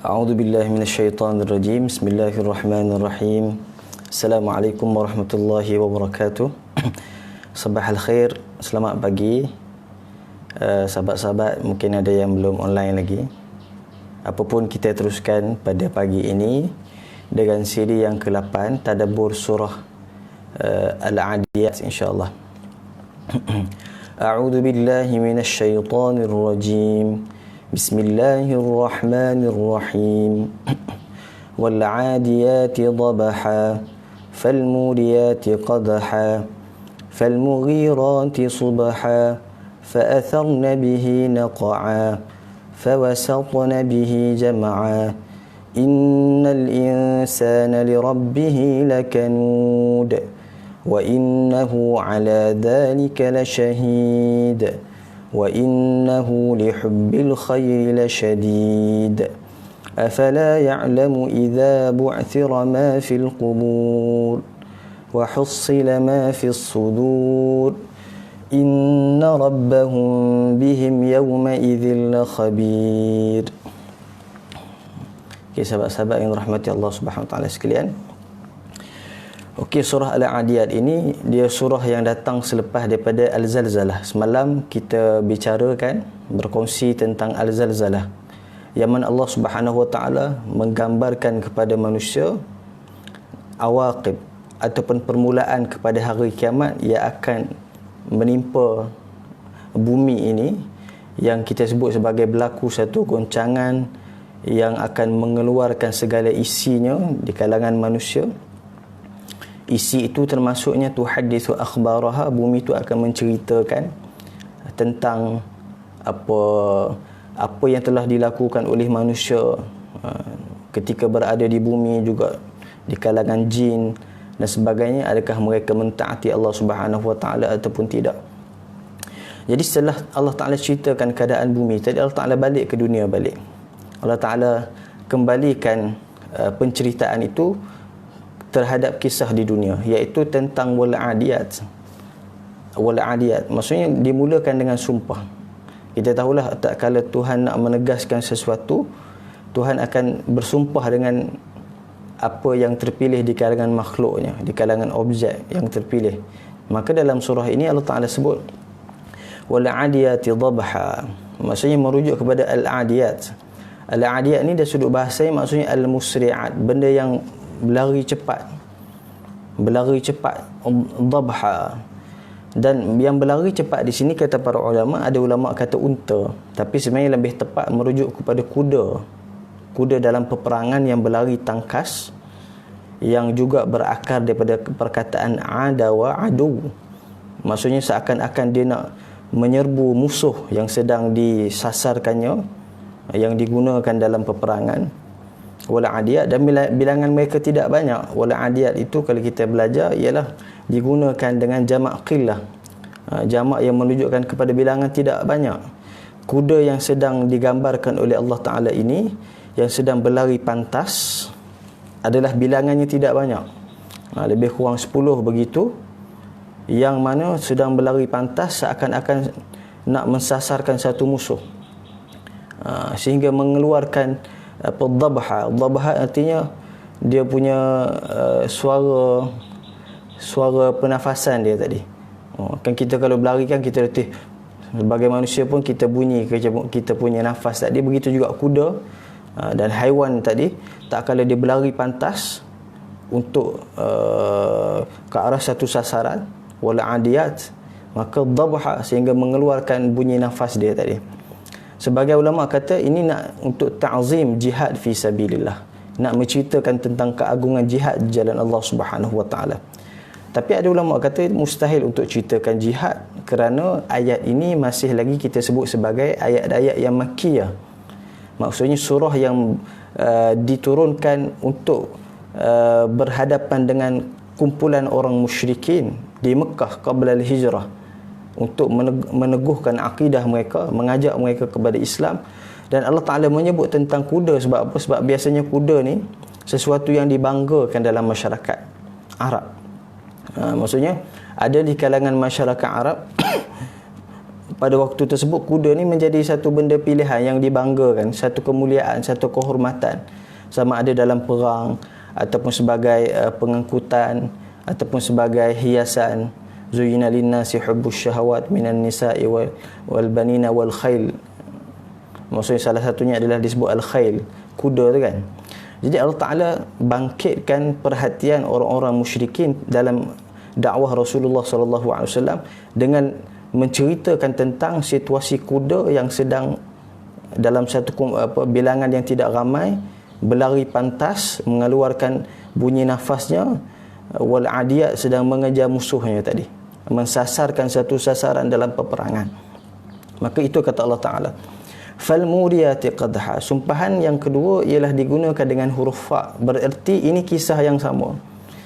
A'udzu billahi minasyaitonir rajim. Bismillahirrahmanirrahim. Assalamualaikum warahmatullahi wabarakatuh. Sabahal khair, selamat pagi. Sahabat-sahabat, mungkin ada yang belum online lagi. Apapun, kita teruskan pada pagi ini dengan siri yang ke-8, tadabbur surah Al-Adiyat, insya-Allah. A'udzu billahi minasyaitonir rajim. Bismillahirrahmanirrahim. Wal 'adiyati dhabha falmuriyati qadha falmughirati subha fa'atharna bihi naq'a fawasatna bihi jam'a innal insana lirabbihi lakanud wa innahu 'ala dhalika lashahid وَإِنَّهُ لِحُبِّ الْخَيْرِ لَشَدِيدٌ أَفَلَا يَعْلَمُ إِذَا بُعْثِرَ مَا فِي الْقُبُورِ وَحُصِّلَ مَا فِي الصُّدُورِ إِنَّ رَبَّهُمْ بِهِمْ يَوْمَئِذٍ لَخَبِيرٌ. Okay, sahabat-sahabat yang dirahmati Allah Subhanahu Wa Taala sekalian. Okey, surah Al-Adiyat ini dia surah yang datang selepas daripada Al-Zalzalah. Semalam kita bicarakan, berkongsi tentang Al-Zalzalah, yang mana Allah Subhanahu Wa Taala menggambarkan kepada manusia awaqib ataupun permulaan kepada hari kiamat yang akan menimpa bumi ini, yang kita sebut sebagai berlaku satu goncangan yang akan mengeluarkan segala isinya di kalangan manusia. Isi itu termasuknya tuhadithu akhbaraha, bumi itu akan menceritakan tentang apa yang telah dilakukan oleh manusia ketika berada di bumi, juga di kalangan jin dan sebagainya. Adakah mereka mentaati Allah Subhanahu Wa Taala ataupun tidak. Jadi setelah Allah Taala ceritakan keadaan bumi tadi, Allah Taala balik ke dunia balik. Allah Taala kembalikan penceritaan itu terhadap kisah di dunia, iaitu tentang wal adiyat. Wal adiyat maksudnya dimulakan dengan sumpah. Kita tahulah tak kala Tuhan nak menegaskan sesuatu, Tuhan akan bersumpah dengan apa yang terpilih di kalangan makhluknya, di kalangan objek yang terpilih. Maka dalam surah ini Allah Taala sebut wal adiyati dhabha, maksudnya merujuk kepada al adiyat. Al adiyat ni dari sudut bahasa maksudnya al musri'at, benda yang berlari cepat, dhabha. Dan yang berlari cepat di sini kata para ulama, ada ulama kata unta, tapi sebenarnya lebih tepat merujuk kepada kuda dalam peperangan yang berlari tangkas, yang juga berakar daripada perkataan adawa adu, maksudnya seakan-akan dia nak menyerbu musuh yang sedang disasarkannya, yang digunakan dalam peperangan. Wala adiyat, dan bilangan mereka tidak banyak. Wala adiyat itu kalau kita belajar ialah digunakan dengan jamak qillah, jamak yang menunjukkan kepada bilangan tidak banyak. Kuda yang sedang digambarkan oleh Allah Ta'ala ini, yang sedang berlari pantas, adalah bilangannya tidak banyak, lebih kurang 10 begitu, yang mana sedang berlari pantas seakan-akan nak mensasarkan satu musuh, sehingga mengeluarkan dhabha. Dhabha artinya dia punya suara pernafasan dia tadi. Kan kita kalau berlari kan kita letih, sebagai manusia pun kita bunyi kita punya nafas tadi. Begitu juga kuda dan haiwan tadi, tak kala dia berlari pantas untuk ke arah satu sasaran, wal adiyat, maka dhabha, sehingga mengeluarkan bunyi nafas dia tadi. Sebagai ulama kata ini nak untuk ta'zim jihad fi sabilillah, nak menceritakan tentang keagungan jihad di jalan Allah Subhanahu Wa Taala. Tapi ada ulama kata mustahil untuk ceritakan jihad, kerana ayat ini masih lagi kita sebut sebagai ayat-ayat yang makkiyah. Maksudnya surah yang diturunkan untuk berhadapan dengan kumpulan orang musyrikin di Mekah qabla al-hijrah, untuk meneguhkan akidah mereka, mengajak mereka kepada Islam. Dan Allah Ta'ala menyebut tentang kuda sebab apa? Sebab biasanya kuda ni sesuatu yang dibanggakan dalam masyarakat Arab. Maksudnya ada di kalangan masyarakat Arab pada waktu tersebut kuda ni menjadi satu benda pilihan yang dibanggakan, satu kemuliaan, satu kehormatan, sama ada dalam perang ataupun sebagai pengangkutan ataupun sebagai hiasan. Zuyina linnasi hubbus syahawat minan nisa'i wal banina wal khail. Maksudnya salah satunya adalah disebut al-khail, kuda tu kan. Jadi Allah Ta'ala bangkitkan perhatian orang-orang musyrikin dalam dakwah Rasulullah SAW dengan menceritakan tentang situasi kuda yang sedang dalam satu bilangan yang tidak ramai berlari pantas, mengeluarkan bunyi nafasnya, wal adiyat sedang mengejar musuhnya tadi, mensasarkan satu sasaran dalam peperangan. Maka itu kata Allah Ta'ala, fal muriyati qadha. Sumpahan yang kedua ialah digunakan dengan huruf fa, bererti ini kisah yang sama.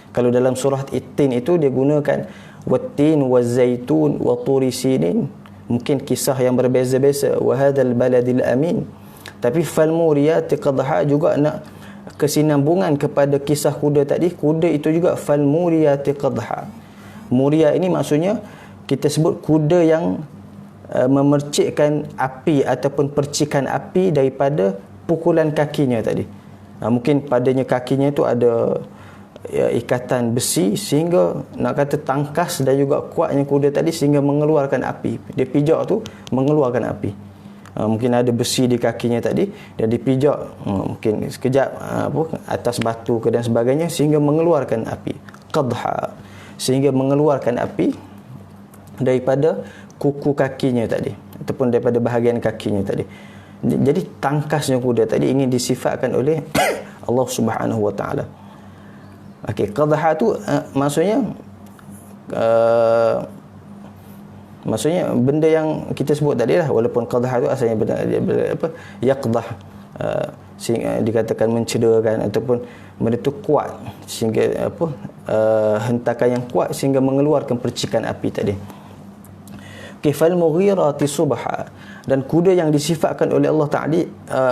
Kalau dalam surah At-Tin itu dia gunakan wattin wazaitun wa turi sinin, mungkin kisah yang berbeza-beza, wa hadzal baladil amin. Tapi fal muriyati qadha juga nak kesinambungan kepada kisah kuda tadi. Kuda itu juga fal muriyati qadha. Muria ini maksudnya kita sebut kuda yang memercikkan api ataupun percikan api daripada pukulan kakinya tadi. Mungkin padanya kakinya itu ada ikatan besi sehingga nak kata tangkas dan juga kuatnya kuda tadi sehingga mengeluarkan api. Dia pijak tu mengeluarkan api. Mungkin ada besi di kakinya tadi dan dipijak mungkin sekejap atas batu ke dan sebagainya sehingga mengeluarkan api. Qadha, sehingga mengeluarkan api daripada kuku kakinya tadi ataupun daripada bahagian kakinya tadi. Jadi tangkasnya kuda tadi ingin disifatkan oleh Allah Subhanahu wa taala. Okey, qadha tu maksudnya benda yang kita sebut tadi lah, walaupun qadha tu asalnya benda yaqdah, dikatakan mencederakan ataupun benda tu kuat sehingga hentakan yang kuat sehingga mengeluarkan percikan api tadi. Kifal mughirati subha, dan kuda yang disifatkan oleh Allah Ta'ala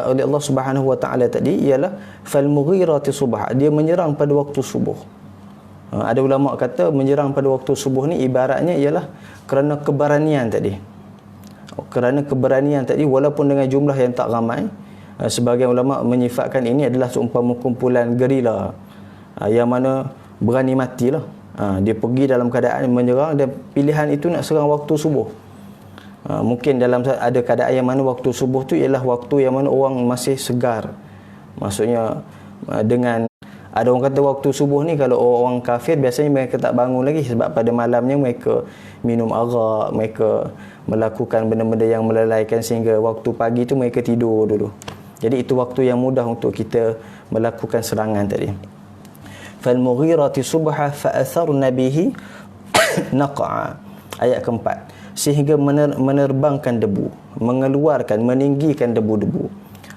oleh Allah Subhanahu wa taala tadi ialah fal mughirati subha, dia menyerang pada waktu subuh. Ada ulama kata menyerang pada waktu subuh ni ibaratnya ialah kerana keberanian tadi. Kerana keberanian tadi walaupun dengan jumlah yang tak ramai. Sebagian ulama menyifatkan ini adalah seumpama kumpulan gerila yang mana berani matilah. Dia pergi dalam keadaan menyerang dan pilihan itu nak serang waktu subuh. Mungkin dalam ada keadaan yang mana waktu subuh tu ialah waktu yang mana orang masih segar. Maksudnya dengan ada orang kata waktu subuh ni kalau orang kafir biasanya mereka tak bangun lagi sebab pada malamnya mereka minum arak, mereka melakukan benda-benda yang melalaikan sehingga waktu pagi tu mereka tidur dulu. Jadi itu waktu yang mudah untuk kita melakukan serangan tadi. Fal mughirati subha fa atharna bihi naq'a. Ayat keempat, sehingga menerbangkan debu, mengeluarkan, meninggikan debu-debu.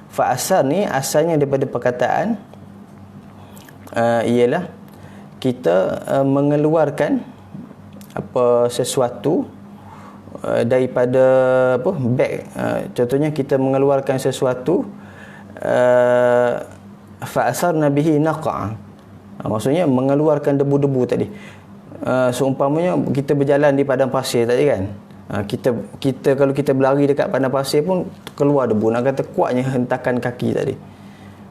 Fa asar ni asalnya daripada perkataan ialah kita mengeluarkan sesuatu daripada bag. Contohnya kita mengeluarkan sesuatu fa asarna bihi naq'a. Maksudnya mengeluarkan debu-debu tadi. Seumpamanya kita berjalan di padang pasir tadi kan. Kita kalau kita berlari dekat padang pasir pun keluar debu. Nak kata kuatnya hentakan kaki tadi.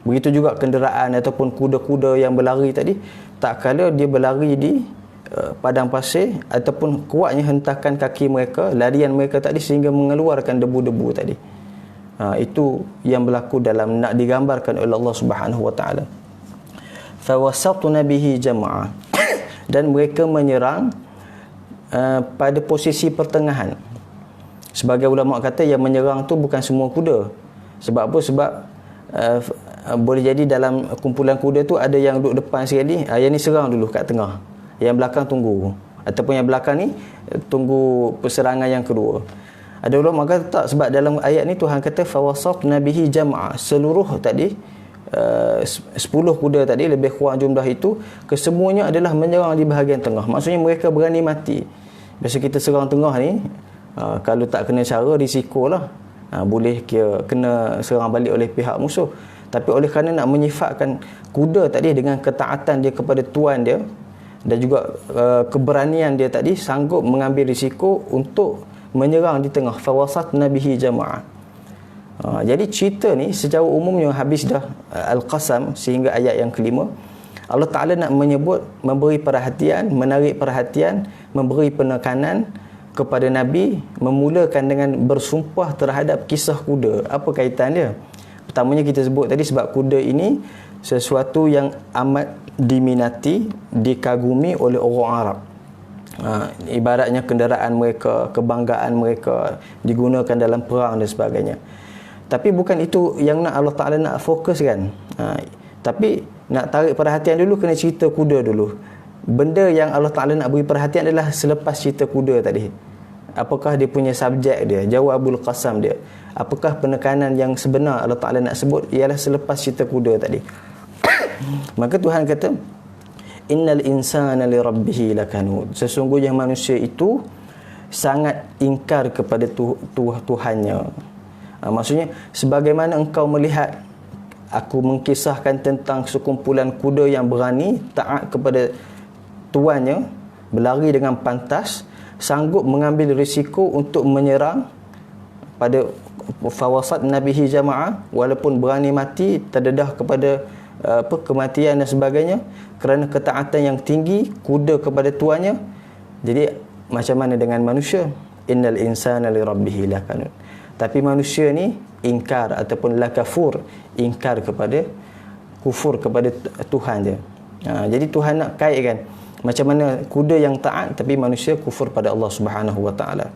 Begitu juga kenderaan ataupun kuda-kuda yang berlari tadi, tak kala dia berlari di padang pasir ataupun kuatnya hentakan kaki mereka, larian mereka tadi sehingga mengeluarkan debu-debu tadi. Itu yang berlaku dalam nak digambarkan oleh Allah Subhanahu wa taala. Fa wasatna bihi jam'a, dan mereka menyerang pada posisi pertengahan. Sebagai ulama kata yang menyerang tu bukan semua kuda. Sebab apa? Sebab boleh jadi dalam kumpulan kuda tu ada yang duduk depan sekali, yang ni serang dulu kat tengah, yang belakang tunggu, ataupun yang belakang ni tunggu perserangan yang kedua. Ada ulama kata tak, sebab dalam ayat ni Tuhan kata fawasatna bihi jam'a, seluruh tadi 10 kuda tadi lebih kurang jumlah itu kesemuanya adalah menyerang di bahagian tengah. Maksudnya mereka berani mati. Biasa kita serang tengah ni kalau tak kena cara risikolah, boleh kena serang balik oleh pihak musuh. Tapi oleh kerana nak menyifatkan kuda tadi dengan ketaatan dia kepada tuan dia dan juga keberanian dia tadi, sanggup mengambil risiko untuk menyerang di tengah. Fawasatna bihi jama'ah. Jadi cerita ni secara umumnya habis dah Al-Qasam sehingga ayat yang kelima. Allah Ta'ala nak menyebut, memberi perhatian, menarik perhatian, memberi penekanan kepada Nabi, memulakan dengan bersumpah terhadap kisah kuda. Apa kaitan dia? Pertamanya kita sebut tadi sebab kuda ini sesuatu yang amat diminati, dikagumi oleh orang Arab. Ibaratnya kenderaan mereka, kebanggaan mereka, digunakan dalam perang dan sebagainya. Tapi bukan itu yang nak Allah Ta'ala nak fokuskan. Tapi nak tarik perhatian dulu, kena cerita kuda dulu. Benda yang Allah Ta'ala nak beri perhatian adalah selepas cerita kuda tadi. Apakah dia punya subjek dia, jawabul qasam dia. Apakah penekanan yang sebenar Allah Ta'ala nak sebut ialah selepas cerita kuda tadi. Maka Tuhan kata, innal insana li rabbih lakanud. Sesungguhnya manusia itu sangat ingkar kepada Tuhannya. Maksudnya, sebagaimana engkau melihat aku mengkisahkan tentang sekumpulan kuda yang berani, taat kepada tuannya, berlari dengan pantas, sanggup mengambil risiko untuk menyerang pada fawasat nabihi jama'ah, walaupun berani mati, terdedah kepada kematian dan sebagainya, kerana ketaatan yang tinggi kuda kepada tuannya. Jadi macam mana dengan manusia? Innal insana li rabbih lakanud. Tapi manusia ni ingkar ataupun lakafur, ingkar kepada, kufur kepada Tuhan dia. Jadi Tuhan nak kaitkan macam mana kuda yang taat tapi manusia kufur pada Allah Subhanahu Wa Taala.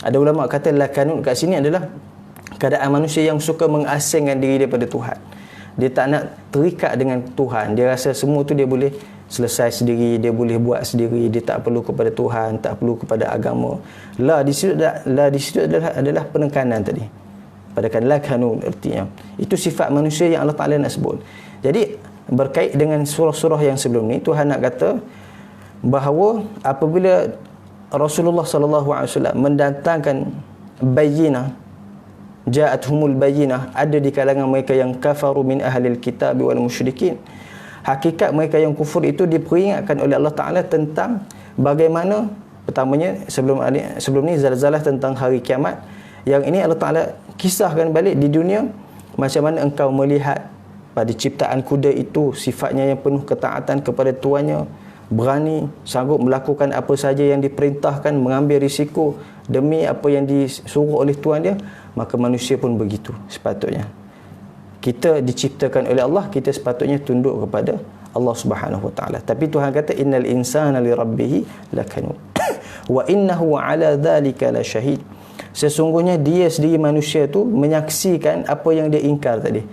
Ada ulama kata lakanud kat sini adalah keadaan manusia yang suka mengasingkan diri daripada Tuhan. Dia tak nak terikat dengan Tuhan. Dia rasa semua tu dia boleh selesai sendiri, dia boleh buat sendiri, dia tak perlu kepada Tuhan, tak perlu kepada agama. Di situ adalah penekanan tadi. Padakan lakanud artinya. Itu sifat manusia yang Allah Ta'ala nak sebut. Jadi berkait dengan surah-surah yang sebelum ni, Tuhan nak kata bahawa apabila Rasulullah sallallahu alaihi wasallam mendatangkan bayyinah, ja'athumul bayyinah, ada di kalangan mereka yang kafaru min ahlil kitab wal musyrikin. Hakikat mereka yang kufur itu diperingatkan oleh Allah Ta'ala tentang bagaimana, pertamanya sebelum ni zalzalah tentang hari kiamat. Yang ini Allah Ta'ala kisahkan balik di dunia macam mana engkau melihat pada ciptaan kuda itu sifatnya yang penuh ketaatan kepada tuannya, berani, sanggup melakukan apa saja yang diperintahkan, mengambil risiko demi apa yang disuruh oleh tuan dia. Maka manusia pun begitu sepatutnya. Kita diciptakan oleh Allah, kita sepatutnya tunduk kepada Allah Subhanahu Wa Taala. Tapi Tuhan kata innal insana li rabbih lakanud wa innahu ala dhalika la syahid. Sesungguhnya dia sendiri manusia tu menyaksikan apa yang dia ingkar tadi.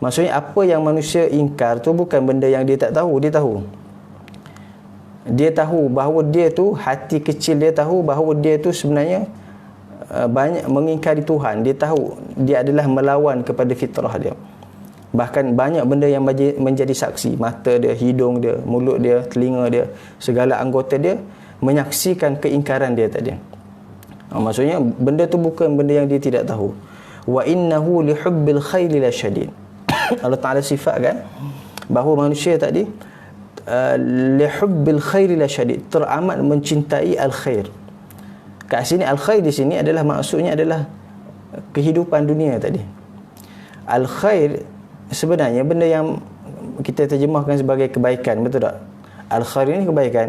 Maksudnya apa yang manusia ingkar tu bukan benda yang dia tak tahu, dia tahu. Dia tahu bahawa dia tu, hati kecil dia tahu bahawa dia tu sebenarnya banyak mengingkari Tuhan. Dia tahu dia adalah melawan kepada fitrah dia. Bahkan banyak benda yang menjadi saksi. Mata dia, hidung dia, mulut dia, telinga dia, segala anggota dia menyaksikan keingkaran dia tadi. Maksudnya benda tu bukan benda yang dia tidak tahu. Wa innahu li hubbil khairi la syadid. Allah Ta'ala sifatkan bahawa manusia tadi li hubbil khairi la syadid, teramat mencintai al-khair. Kat sini al-khair di sini adalah maksudnya adalah kehidupan dunia tadi. Al-khair sebenarnya benda yang kita terjemahkan sebagai kebaikan, betul tak? Al-khair ini kebaikan.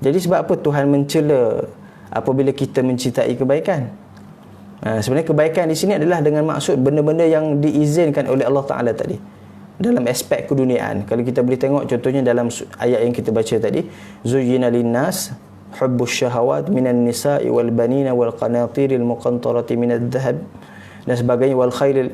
Jadi sebab apa Tuhan mencela apabila kita mencintai kebaikan? Sebenarnya kebaikan di sini adalah dengan maksud benda-benda yang diizinkan oleh Allah Ta'ala tadi dalam aspek keduniaan. Kalau kita boleh tengok contohnya dalam ayat yang kita baca tadi, zuyyina linnas hubbus syahawat minan nisa'i wal banina wal qanatiril muqantarati minadh dhahab dan sebagainya, wal khairil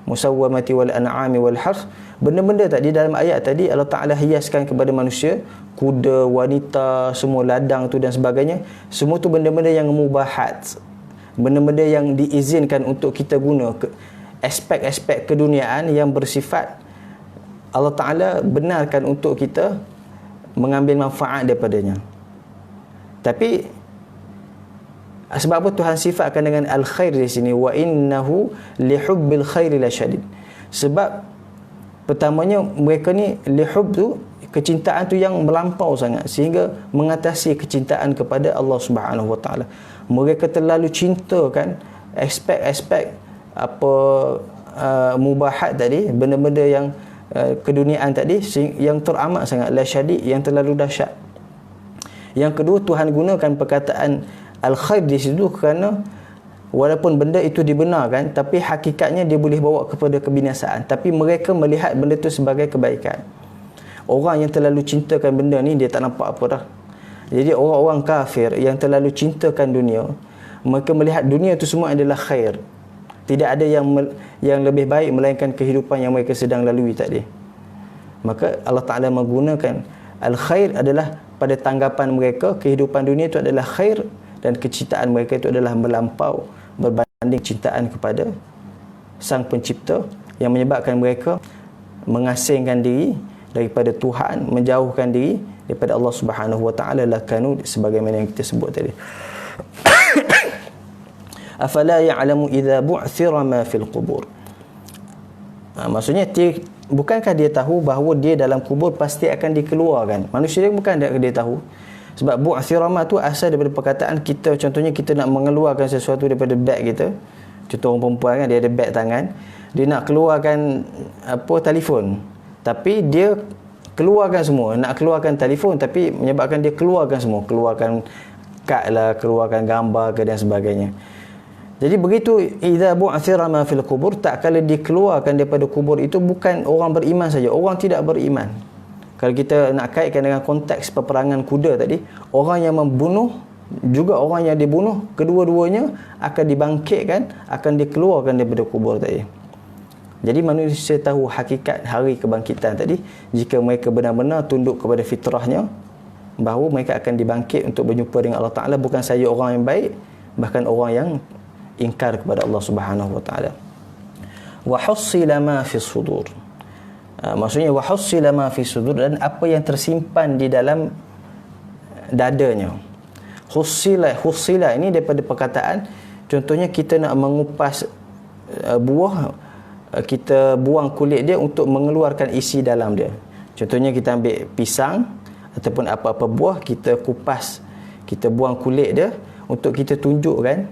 musawwamati wal an'ami wal harth. Benda-benda tadi dalam ayat tadi Allah Ta'ala hiaskan kepada manusia, kuda, wanita, semua ladang tu dan sebagainya. Semua tu benda-benda yang mubahat, benda-benda yang diizinkan untuk kita guna, aspek-aspek keduniaan yang bersifat Allah Ta'ala benarkan untuk kita mengambil manfaat daripadanya. Tapi sebab apa Tuhan sifatkan dengan al-khair di sini, wa innahu li hubbil khairi la syadid? Sebab pertamanya mereka ni li hub tu kecintaan tu yang melampau sangat sehingga mengatasi kecintaan kepada Allah Subhanahu Wa Taala. Mereka terlalu cintakan aspek-aspek mubahat tadi, benda-benda yang keduniaan tadi yang teramat sangat la syadid, yang terlalu dahsyat. Yang kedua, Tuhan gunakan perkataan al-khair di situ kerana walaupun benda itu dibenarkan, tapi hakikatnya dia boleh bawa kepada kebinasaan. Tapi mereka melihat benda itu sebagai kebaikan. Orang yang terlalu cintakan benda ni, dia tak nampak apa dah. Jadi orang-orang kafir yang terlalu cintakan dunia, mereka melihat dunia itu semua adalah khair. Tidak ada yang lebih baik melainkan kehidupan yang mereka sedang lalui tadi. Maka Allah Ta'ala menggunakan al-khair adalah pada tanggapan mereka, kehidupan dunia itu adalah khair, dan kecintaan mereka itu adalah melampau berbanding cintaan kepada Sang Pencipta, yang menyebabkan mereka mengasingkan diri daripada Tuhan, menjauhkan diri daripada Allah Subhanahu Wa Taala, lakanu sebagaimana yang kita sebut tadi. Afala ya'lamu idza bu'thira ma fil qubur. Maksudnya bukankah dia tahu bahawa dia dalam kubur pasti akan dikeluarkan? Manusia bukan dia tahu. Sebab bu'thira ma tu asal daripada perkataan kita, contohnya kita nak mengeluarkan sesuatu daripada beg kita. Contoh orang perempuan kan, dia ada beg tangan, dia nak keluarkan telefon, tapi dia keluarkan semua, nak keluarkan telefon tapi menyebabkan dia keluarkan semua, keluarkan kad lah, keluarkan gambar ke dan sebagainya. Jadi begitu, idza bu'thira ma fil qubur, tak kala dikeluarkan daripada kubur itu bukan orang beriman saja, orang tidak beriman. Kalau kita nak kaitkan dengan konteks peperangan kuda tadi, orang yang membunuh juga orang yang dibunuh, kedua-duanya akan dibangkitkan, akan dikeluarkan daripada kubur tadi. Jadi manusia tahu hakikat hari kebangkitan tadi jika mereka benar-benar tunduk kepada fitrahnya, bahawa mereka akan dibangkit untuk berjumpa dengan Allah Ta'ala, bukan saja orang yang baik, bahkan orang yang ingkar kepada Allah Subhanahu Wa Ta'ala. Wa hussila ma fi sudur. Maksudnya wa hussila ma fi sudur, dan apa yang tersimpan di dalam dadanya. Hussila ini daripada perkataan, contohnya kita nak mengupas buah, kita buang kulit dia untuk mengeluarkan isi dalam dia. Contohnya kita ambil pisang ataupun apa-apa buah, kita kupas, kita buang kulit dia untuk kita tunjukkan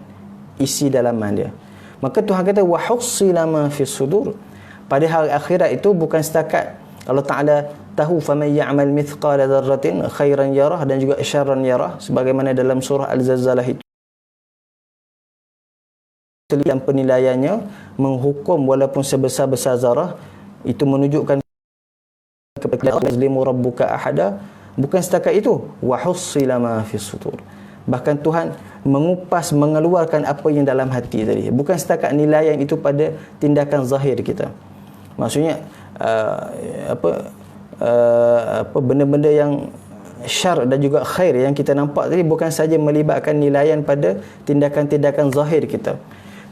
isi dalaman dia. Maka Tuhan kata wa hussila ma fi sudur. Pada hari akhirat itu bukan setakat Allah Ta'ala tahu faman ya'mal mithqala dzarratin khairan yarah dan juga syarran yarah, sebagaimana dalam surah Al-Zalzalah itu dan penilaiannya menghukum walaupun sebesar-besar zarah, itu menunjukkan kepada yazlimu rabbuka ahada. Bukan setakat itu, wa hussila ma fi sudur, bahkan Tuhan mengupas, mengeluarkan apa yang dalam hati tadi. Bukan setakat nilaian itu pada tindakan zahir kita. Maksudnya benda-benda yang syar dan juga khair yang kita nampak tadi bukan saja melibatkan nilaian pada tindakan-tindakan zahir kita,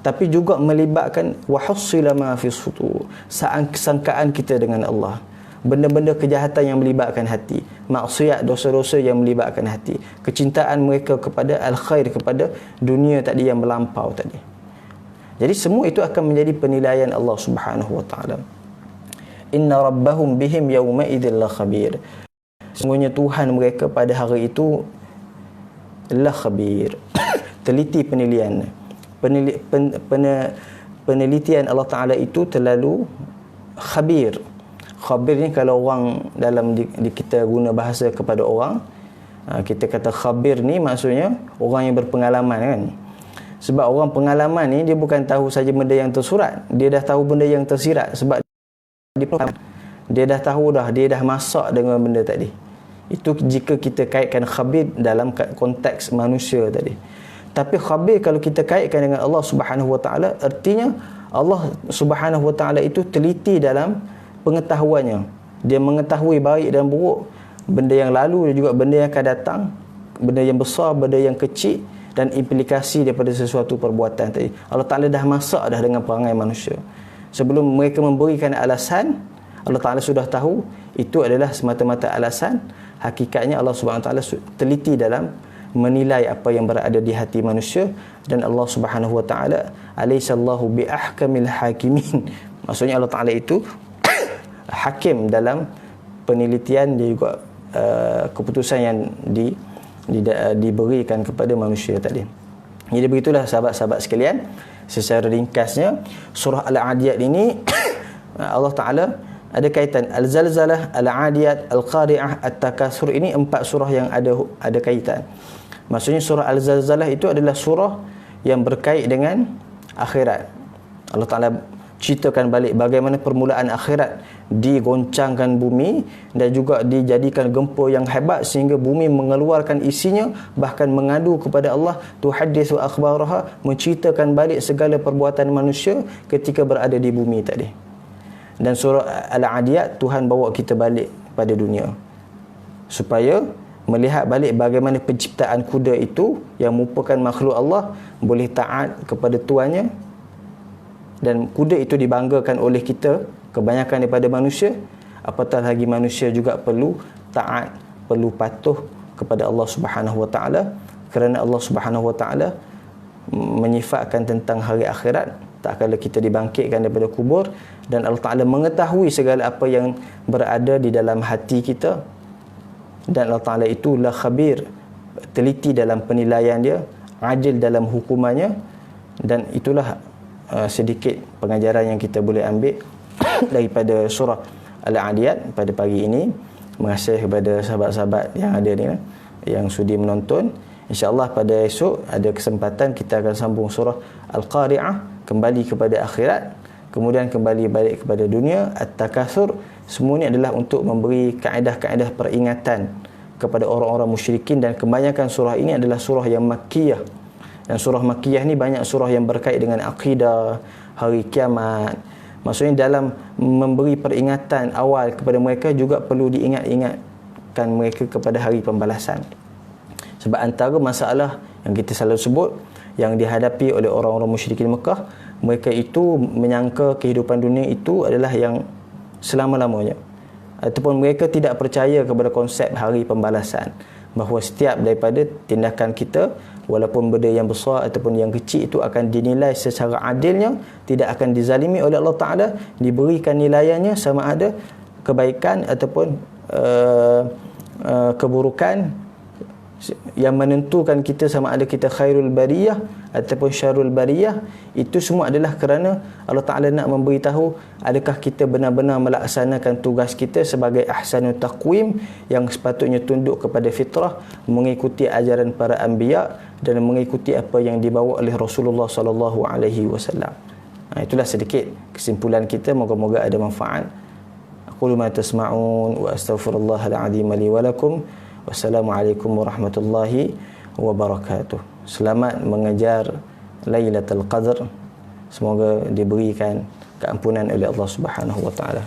tapi juga melibatkan wa hussila ma fi sudur, sangkaan kita dengan Allah, benda-benda kejahatan yang melibatkan hati, maksiat, dosa-dosa yang melibatkan hati, kecintaan mereka kepada al-khair, kepada dunia tadi yang melampau tadi. Jadi semua itu akan menjadi penilaian Allah Subhanahu Wa Ta'ala. Inna rabbahum bihim yawma idzil la khabir. Sesungguhnya Tuhan mereka pada hari itu la khabir, teliti penilaian. Penelitian Allah Ta'ala itu terlalu khabir. Khabir ni kalau orang dalam kita guna bahasa kepada orang, kita kata khabir ni maksudnya orang yang berpengalaman kan. Sebab orang pengalaman ni dia bukan tahu saja benda yang tersurat, dia dah tahu benda yang tersirat, sebab dia dah tahu dah, dia dah masak dengan benda tadi. Itu jika kita kaitkan khabir dalam konteks manusia tadi. Tapi khabir kalau kita kaitkan dengan Allah Subhanahu Wa Ta'ala, artinya Allah Subhanahu Wa Ta'ala itu teliti dalam pengetahuannya. Dia mengetahui baik dan buruk, benda yang lalu dan juga benda yang akan datang, benda yang besar, benda yang kecil, dan implikasi daripada sesuatu perbuatan tadi. Allah Ta'ala dah masak dah dengan perangai manusia. Sebelum mereka memberikan alasan, Allah Ta'ala sudah tahu itu adalah semata-mata alasan. Hakikatnya Allah Subhanahu Wa Ta'ala teliti dalam menilai apa yang berada di hati manusia. Dan Allah Subhanahu Wa Ta'ala alaihissallahu bi ahkamil hakimin. Maksudnya Allah Ta'ala itu hakim dalam penelitian dan juga keputusan yang diberikan kepada manusia tadi. Jadi begitulah sahabat-sahabat sekalian, secara ringkasnya surah Al-Adiyat ini Allah Ta'ala ada kaitan Al-Zalzalah, Al-Adiyat, Al-Qari'ah, At-Takatsur. Ini 4 surah yang ada kaitan. Maksudnya surah Al-Zalzalah itu adalah surah yang berkait dengan akhirat. Allah Ta'ala ceritakan balik bagaimana permulaan akhirat, digoncangkan bumi dan juga dijadikan gempa yang hebat sehingga bumi mengeluarkan isinya, bahkan mengadu kepada Allah, tuhadditsu akhbaraha, menceritakan balik segala perbuatan manusia ketika berada di bumi tadi. Dan surah Al-Adiyat, Tuhan bawa kita balik pada dunia supaya melihat balik bagaimana penciptaan kuda itu yang merupakan makhluk Allah boleh taat kepada tuannya, dan kuda itu dibanggakan oleh kita kebanyakan daripada manusia, apatah lagi manusia juga perlu taat, perlu patuh kepada Allah Subhanahu Wa Taala, kerana Allah Subhanahu Wa Taala menyifatkan tentang hari akhirat, tak kala kita dibangkitkan daripada kubur, dan Allah Taala mengetahui segala apa yang berada di dalam hati kita, dan Allah Taala itu la khabir, teliti dalam penilaian dia, adil dalam hukumannya. Dan itulah sedikit pengajaran yang kita boleh ambil daripada surah Al-Adiyat pada pagi ini. Terima kasih kepada sahabat-sahabat yang ada ni, yang sudi menonton. InsyaAllah pada esok ada kesempatan kita akan sambung surah Al-Qari'ah, kembali kepada akhirat, kemudian kembali balik kepada dunia. At-Takatsur, semua ini adalah untuk memberi kaedah-kaedah peringatan kepada orang-orang musyrikin, dan kebanyakan surah ini adalah surah yang Makkiyah. Dan surah Makkiyah ni banyak surah yang berkait dengan akidah, hari kiamat. Maksudnya dalam memberi peringatan awal kepada mereka juga perlu diingat-ingatkan mereka kepada hari pembalasan. Sebab antara masalah yang kita selalu sebut yang dihadapi oleh orang-orang musyrikin Mekah, mereka itu menyangka kehidupan dunia itu adalah yang selama-lamanya, ataupun mereka tidak percaya kepada konsep hari pembalasan, bahawa setiap daripada tindakan kita, walaupun benda yang besar ataupun yang kecil, itu akan dinilai secara adilnya, tidak akan dizalimi oleh Allah Ta'ala, diberikan nilaiannya sama ada kebaikan ataupun keburukan, yang menentukan kita sama ada kita khairul bariyah ataupun syarul bariyah. Itu semua adalah kerana Allah Ta'ala nak memberitahu adakah kita benar-benar melaksanakan tugas kita sebagai ahsanul taqwim, yang sepatutnya tunduk kepada fitrah, mengikuti ajaran para anbiya dan mengikuti apa yang dibawa oleh Rasulullah sallallahu alaihi wasallam. Itulah sedikit kesimpulan kita, moga-moga ada manfaat. Aqulu ma tasma'un wa astaghfirullahal azim li wa lakum. Wassalamualaikum warahmatullahi wabarakatuh. Selamat mengejar Lailatul Qadar. Semoga diberikan keampunan oleh Allah Subhanahu wa taala.